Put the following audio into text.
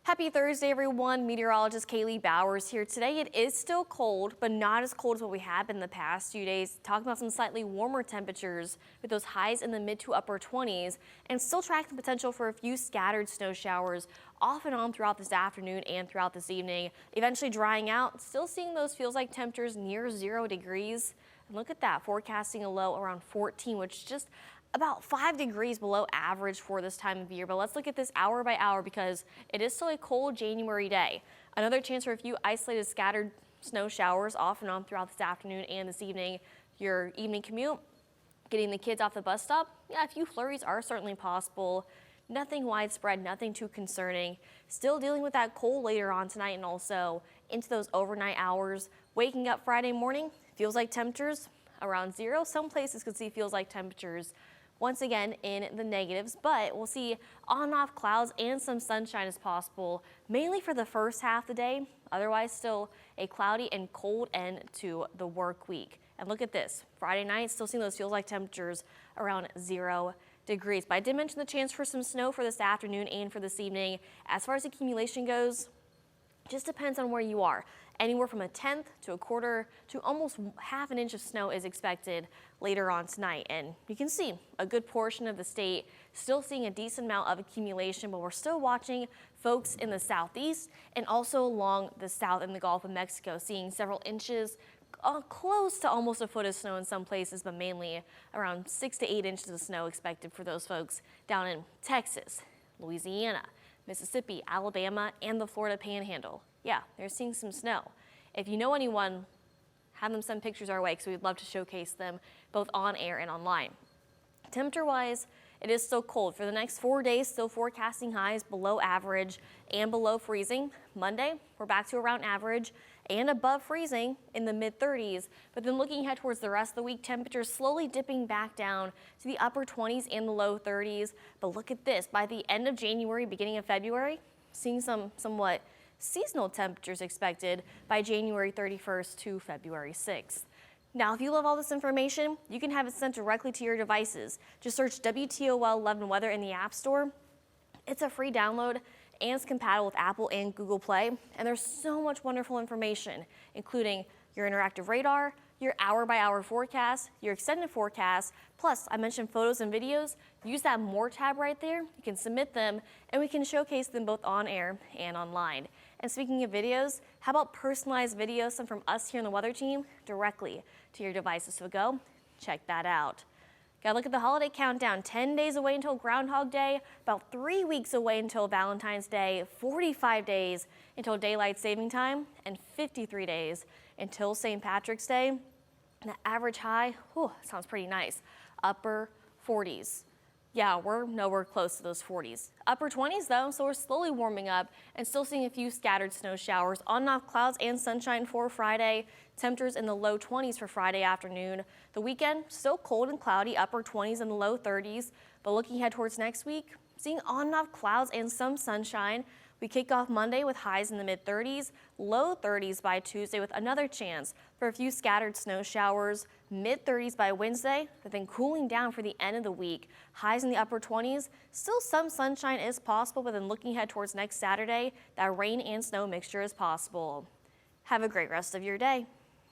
Happy Thursday, everyone. Meteorologist Kaylee Bowers here. Today it is still cold, but not as cold as what we have been the past few days. Talking about some slightly warmer temperatures with those highs in the mid to upper 20s and still tracking the potential for a few scattered snow showers off and on throughout this afternoon and throughout this evening. Eventually drying out, still seeing those feels like temperatures near 0 degrees. And look at that, forecasting a low around 14, which is just about 5 degrees below average for this time of year. But let's look at this hour by hour because it is still a cold January day. Another chance for a few isolated scattered snow showers off and on throughout this afternoon and this evening. Your evening commute, getting the kids off the bus stop, yeah, a few flurries are certainly possible. Nothing widespread, nothing too concerning. Still dealing with that cold later on tonight and also into those overnight hours. Waking up Friday morning, feels like temperatures around 0. Some places could see feels like temperatures once again in the negatives, but we'll see on and off clouds and some sunshine as possible, mainly for the first half of the day. Otherwise, still a cloudy and cold end to the work week. And look at this, Friday night, still seeing those feels like temperatures around 0 degrees. But I did mention the chance for some snow for this afternoon and for this evening. As far as accumulation goes, just depends on where you are. Anywhere from a tenth to a quarter to almost half an inch of snow is expected later on tonight. And you can see a good portion of the state still seeing a decent amount of accumulation, but we're still watching folks in the southeast and also along the south in the Gulf of Mexico, seeing several inches, close to almost a foot of snow in some places, but mainly around 6 to 8 inches of snow expected for those folks down in Texas, Louisiana, Mississippi, Alabama, and the Florida Panhandle. Yeah, they're seeing some snow. If you know anyone, have them send pictures our way because we'd love to showcase them both on air and online. Temperature-wise, it is still cold. For the next 4 days, still forecasting highs below average and below freezing. Monday, we're back to around average and above freezing in the mid-30s. But then looking ahead towards the rest of the week, temperatures slowly dipping back down to the upper 20s and the low 30s. But look at this, by the end of January, beginning of February, seeing somewhat seasonal temperatures expected by January 31st to February 6th. Now, if you love all this information, you can have it sent directly to your devices. Just search WTOL 11 Weather in the App Store. It's a free download and it's compatible with Apple and Google Play. And there's so much wonderful information, including your interactive radar, your hour-by-hour forecast, your extended forecast, plus I mentioned photos and videos. Use that More tab right there. You can submit them and we can showcase them both on air and online. And speaking of videos, how about personalized videos sent from us here on the weather team directly to your devices? So go check that out. Gotta look at the holiday countdown. 10 days away until Groundhog Day, about 3 weeks away until Valentine's Day, 45 days until Daylight Saving Time, and 53 days until St. Patrick's Day. And the average high, sounds pretty nice, upper 40s. Yeah, we're nowhere close to those 40s. Upper 20s though, so we're slowly warming up and still seeing a few scattered snow showers, on and off clouds and sunshine for Friday. Temperatures in the low 20s for Friday afternoon. The weekend, still cold and cloudy, upper 20s and the low 30s. But looking ahead towards next week, seeing on and off clouds and some sunshine. We kick off Monday with highs in the mid-30s, low 30s by Tuesday with another chance for a few scattered snow showers, mid-30s by Wednesday, but then cooling down for the end of the week. Highs in the upper 20s, still some sunshine is possible, but then looking ahead towards next Saturday, that rain and snow mixture is possible. Have a great rest of your day.